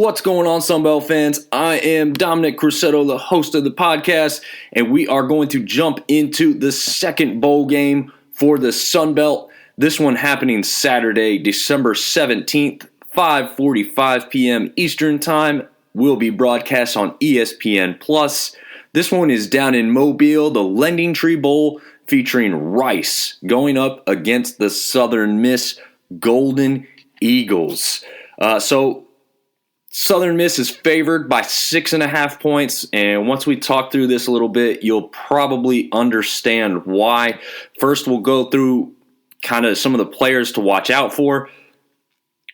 What's going on, Sunbelt fans? I am Dominic Crusetto, the host of the podcast, and we are going to jump into the second bowl game for the Sunbelt. This one happening Saturday, December 17th, 5:45 p.m. Eastern Time. Will be broadcast on ESPN+. This one is down in Mobile, the Lending Tree Bowl, featuring Rice going up against the Southern Miss Golden Eagles. So Southern Miss is favored by 6.5 points, and once we talk through this a little bit, you'll probably understand why. First, we'll go through kind of some of the players to watch out for.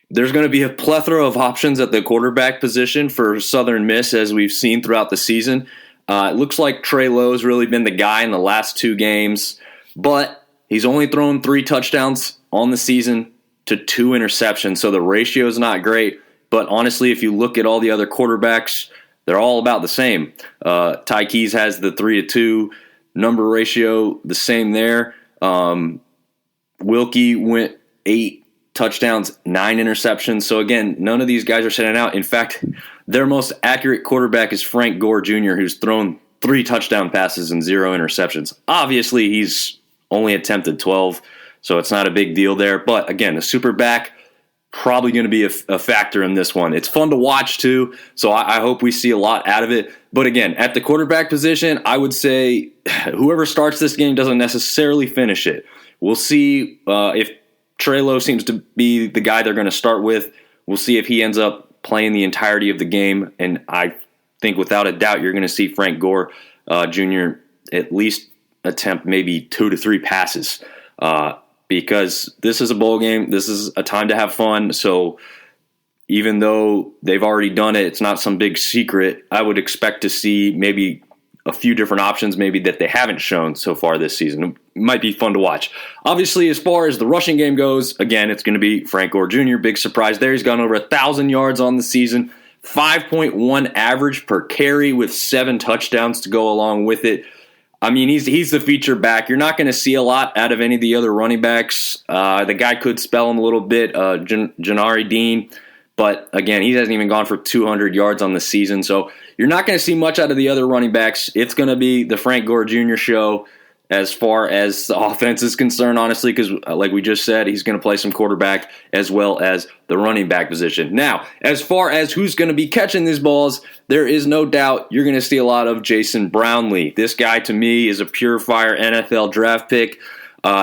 There's going to be a plethora of options at the quarterback position for Southern Miss, as we've seen throughout the season. It looks like Trey Lowe's really been the guy in the last two games, but he's only thrown 3 touchdowns on the season to 2 interceptions, so the ratio is not great. But honestly, if you look at all the other quarterbacks, they're all about the same. Ty Keys has the 3-2 number ratio, the same there. Wilkie went 8 touchdowns, 9 interceptions. So again, none of these guys are standing out. In fact, their most accurate quarterback is Frank Gore Jr., who's thrown 3 touchdown passes and 0 interceptions. Obviously, he's only attempted 12, so it's not a big deal there. But again, the super back, probably going to be a factor in this one. It's fun to watch too, so I hope we see a lot out of it. But again, at the quarterback position, I would say whoever starts this game doesn't necessarily finish it. We'll see if Trey Lowe seems to be the guy they're going to start with. We'll see if he ends up playing the entirety of the game, and I think without a doubt you're going to see Frank Gore Jr. at least attempt maybe 2 to 3 passes. Because this is a bowl game, this is a time to have fun. So even though they've already done it, it's not some big secret. I would expect to see maybe a few different options maybe that they haven't shown so far this season. It might be fun to watch. Obviously, as far as the rushing game goes, again, it's going to be Frank Gore Jr. Big surprise there. He's gone over 1,000 yards on the season, 5.1 average per carry with 7 touchdowns to go along with it. I mean, he's the feature back. You're not going to see a lot out of any of the other running backs. The guy could spell him a little bit, Janari Dean. But, again, he hasn't even gone for 200 yards on the season. So you're not going to see much out of the other running backs. It's going to be the Frank Gore Jr. show as far as the offense is concerned, honestly, because like we just said, he's going to play some quarterback as well as the running back position. Now, as far as who's going to be catching these balls, there is no doubt you're going to see a lot of Jason Brownlee. This guy, to me, is a pure-fire NFL draft pick.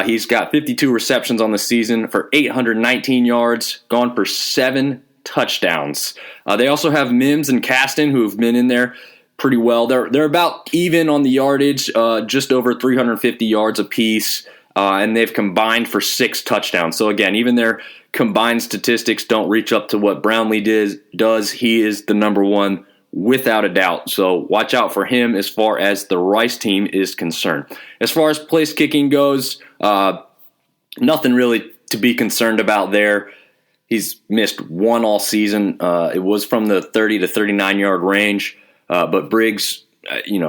He's got 52 receptions on the season for 819 yards, gone for 7 touchdowns. They also have Mims and Caston, who have been in there pretty well. They're about even on the yardage, just over 350 yards apiece, and they've combined for 6 touchdowns. So again, even their combined statistics don't reach up to what Brownlee does. He is the number one without a doubt. So watch out for him as far as the Rice team is concerned. As far as place kicking goes, nothing really to be concerned about there. He's missed 1 all season. It was from the 30 to 39 yard range. But Briggs, you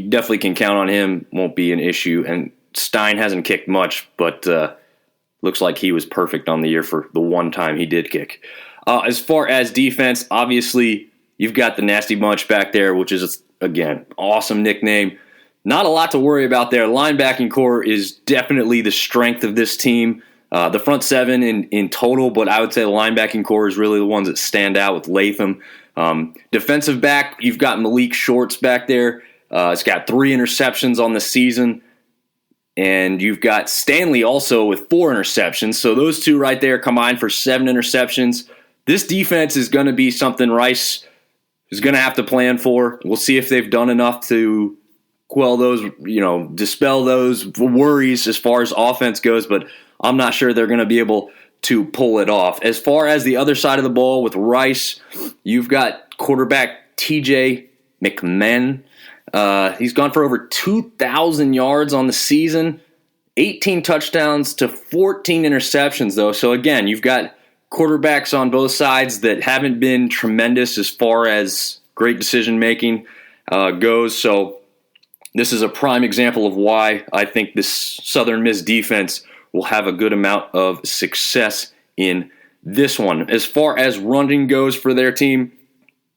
definitely can count on him. Won't be an issue. And Stein hasn't kicked much, but looks like he was perfect on the year for the one time he did kick. As far as defense, obviously you've got the Nasty Bunch back there, which is, again, awesome nickname. Not a lot to worry about there. Linebacking core is definitely the strength of this team. The front 7 in total, but I would say the linebacking core is really the ones that stand out with Latham. Defensive back, you've got Malik Shorts back there. It's got 3 interceptions on the season. And you've got Stanley also with 4 interceptions. So those two right there combined for 7 interceptions. This defense is going to be something Rice is going to have to plan for. We'll see if they've done enough to quell those, dispel those worries as far as offense goes. But I'm not sure they're going to be able to pull it off. As far as the other side of the ball with Rice, you've got quarterback TJ McMahon. He's gone for over 2,000 yards on the season, 18 touchdowns to 14 interceptions, though. So, again, you've got quarterbacks on both sides that haven't been tremendous as far as great decision-making goes. So, this is a prime example of why I think this Southern Miss defense will have a good amount of success in this one. As far as running goes for their team,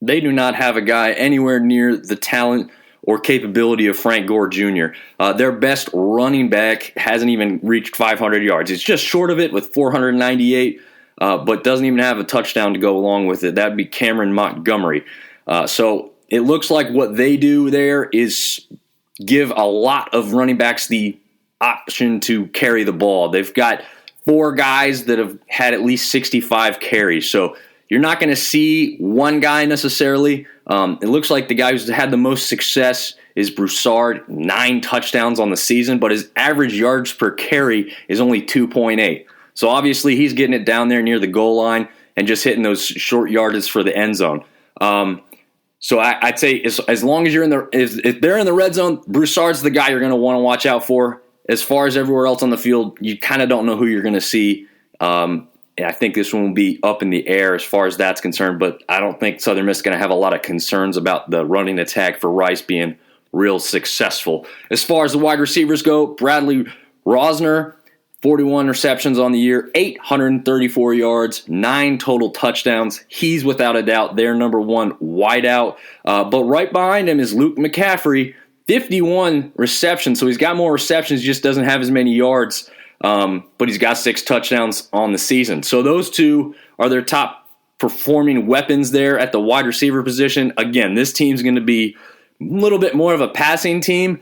they do not have a guy anywhere near the talent or capability of Frank Gore Jr. Their best running back hasn't even reached 500 yards. It's just short of it with 498, but doesn't even have a touchdown to go along with it. That'd be Cameron Montgomery. So it looks like what they do there is give a lot of running backs the option to carry the ball. They've got 4 guys that have had at least 65 carries. So you're not going to see one guy necessarily. It looks like the guy who's had the most success is Broussard, 9 touchdowns on the season, but his average yards per carry is only 2.8. So obviously he's getting it down there near the goal line and just hitting those short yardage for the end zone. So I'd say as long as you're if they're in the red zone, Broussard's the guy you're going to want to watch out for. As far as everywhere else on the field, you kind of don't know who you're going to see. And I think this one will be up in the air as far as that's concerned, but I don't think Southern Miss is going to have a lot of concerns about the running attack for Rice being real successful. As far as the wide receivers go, Bradley Rosner, 41 receptions on the year, 834 yards, 9 total touchdowns. He's without a doubt their number one wideout. But right behind him is Luke McCaffrey, 51 receptions. So he's got more receptions, just doesn't have as many yards. But he's got 6 touchdowns on the season. So those two are their top performing weapons there at the wide receiver position. Again, this team's going to be a little bit more of a passing team,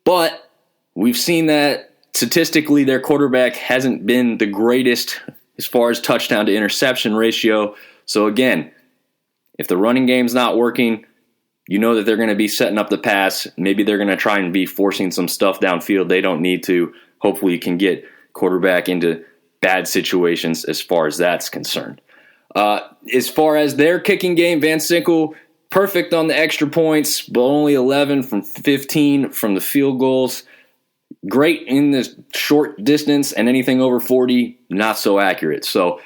but we've seen that statistically their quarterback hasn't been the greatest as far as touchdown to interception ratio. So again, if the running game's not working, you know that they're going to be setting up the pass. Maybe they're going to try and be forcing some stuff downfield. They don't need to. Hopefully you can get quarterback into bad situations as far as that's concerned. As far as their kicking game, Van Sickle, perfect on the extra points, but only 11 from 15 from the field goals. Great in the short distance, and anything over 40, not so accurate. So,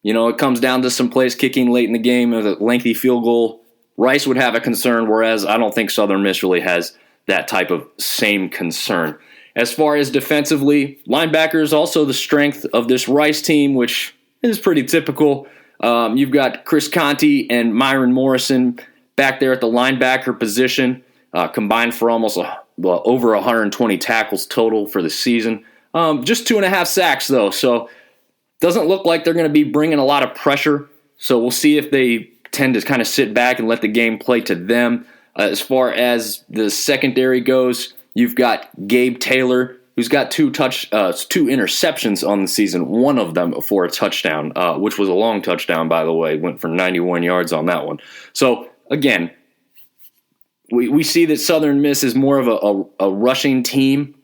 it comes down to some place kicking late in the game with a lengthy field goal. Rice would have a concern, whereas I don't think Southern Miss really has that type of same concern. As far as defensively, linebackers also the strength of this Rice team, which is pretty typical. You've got Chris Conti and Myron Morrison back there at the linebacker position, combined for almost over 120 tackles total for the season. Just 2.5 sacks, though, so doesn't look like they're going to be bringing a lot of pressure. So we'll see if they tend to kind of sit back and let the game play to them. As far as the secondary goes, you've got Gabe Taylor, who's got 2 interceptions on the season, one of them for a touchdown, which was a long touchdown, by the way. Went for 91 yards on that one. So, again, we see that Southern Miss is more of a rushing team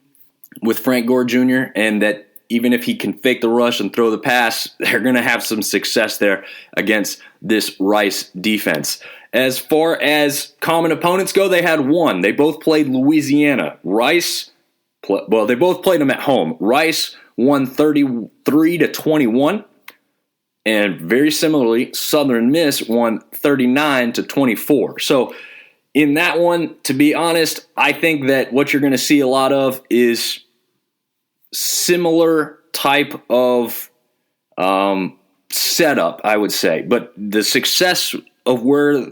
with Frank Gore Jr., and that even if he can fake the rush and throw the pass, they're going to have some success there against this Rice defense. As far as common opponents go, they had one. They both played Louisiana. They both played them at home. Rice won 33-21, and very similarly, Southern Miss won 39-24. So in that one, to be honest, I think that what you're going to see a lot of is similar type of setup, I would say. But the success of where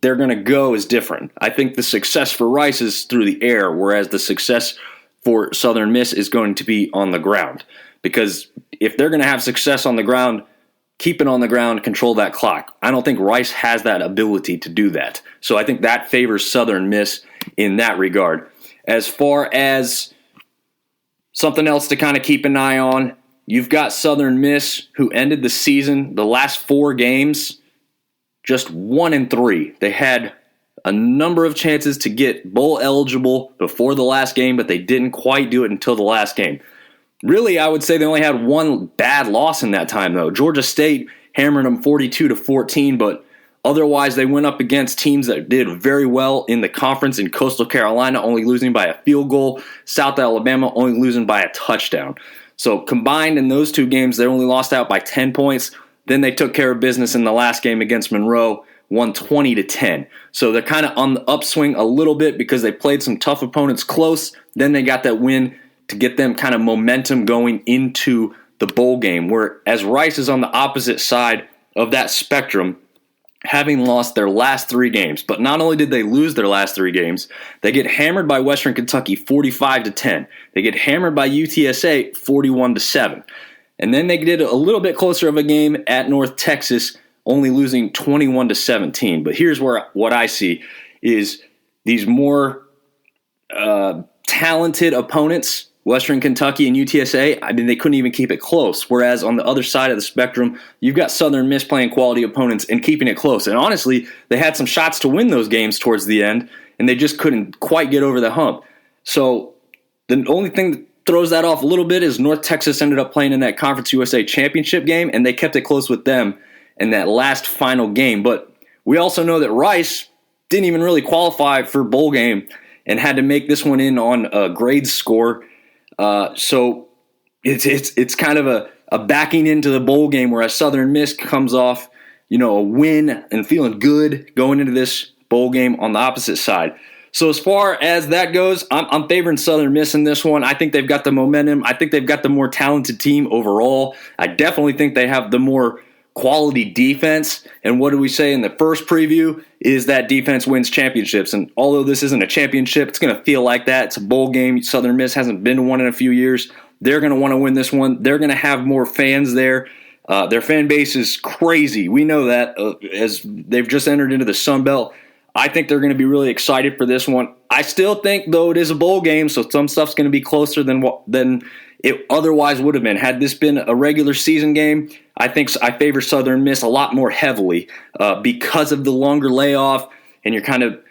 they're going to go is different. I think the success for Rice is through the air, whereas the success for Southern Miss is going to be on the ground. Because if they're going to have success on the ground, keep it on the ground, control that clock. I don't think Rice has that ability to do that. So I think that favors Southern Miss in that regard. As far as something else to kind of keep an eye on, you've got Southern Miss, who ended the season, the last 4 games, just 1-3. They had a number of chances to get bowl eligible before the last game, but they didn't quite do it until the last game. Really, I would say they only had one bad loss in that time, though. Georgia State hammered them 42-14, but otherwise they went up against teams that did very well in the conference. In Coastal Carolina, only losing by a field goal. South Alabama only losing by a touchdown. So combined in those 2 games, they only lost out by 10 points. Then they took care of business in the last game against Monroe, won 20-10. So they're kind of on the upswing a little bit because they played some tough opponents close. Then they got that win to get them kind of momentum going into the bowl game, whereas Rice is on the opposite side of that spectrum. having lost their last 3 games. But not only did they lose their last 3 games, they get hammered by Western Kentucky 45-10. They get hammered by UTSA 41-7. And then they did a little bit closer of a game at North Texas, only losing 21-17. But here's what I see is these more talented opponents, Western Kentucky and UTSA, I mean, they couldn't even keep it close. Whereas on the other side of the spectrum, you've got Southern Miss playing quality opponents and keeping it close. And honestly, they had some shots to win those games towards the end, and they just couldn't quite get over the hump. So the only thing that throws that off a little bit is North Texas ended up playing in that Conference USA championship game, and they kept it close with them in that last final game. But we also know that Rice didn't even really qualify for bowl game and had to make this one in on a grade score. So it's kind of a backing into the bowl game, whereas Southern Miss comes off, a win and feeling good going into this bowl game on the opposite side. So as far as that goes, I'm favoring Southern Miss in this one. I think they've got the momentum. I think they've got the more talented team overall. I definitely think they have the more quality defense. And what do we say in the first preview is that defense wins championships. And although this isn't a championship, it's going to feel like that. It's a bowl game. Southern Miss hasn't been to one in a few years. They're going to want to win this one. They're going to have more fans there. Their fan base is crazy. We know that as they've just entered into the Sun Belt. I think they're going to be really excited for this one. I still think, though, it is a bowl game, so some stuff's going to be closer than it otherwise would have been. Had this been a regular season game, I think I favor Southern Miss a lot more heavily because of the longer layoff, and you're kind of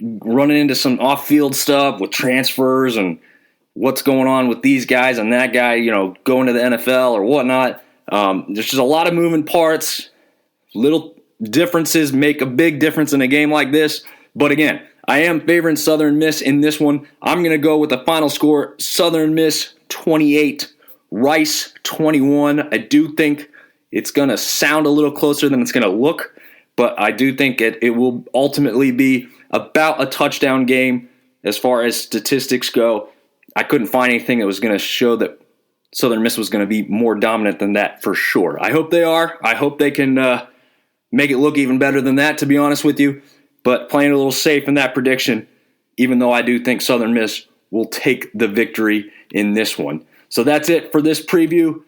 running into some off-field stuff with transfers and what's going on with these guys and that guy, going to the NFL or whatnot. There's just a lot of moving parts. Little differences make a big difference in a game like this. But again, I am favoring Southern Miss in this one. I'm going to go with the final score, Southern Miss 28, Rice 21. I do think it's going to sound a little closer than it's going to look, but I do think it will ultimately be about a touchdown game as far as statistics go. I couldn't find anything that was going to show that Southern Miss was going to be more dominant than that for sure. I hope they are. I hope they can make it look even better than that, to be honest with you. But playing a little safe in that prediction, even though I do think Southern Miss will take the victory in this one. So that's it for this preview.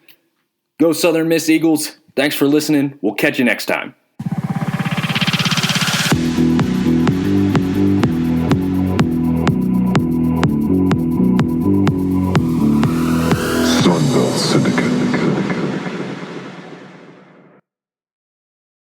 Go Southern Miss Eagles. Thanks for listening. We'll catch you next time.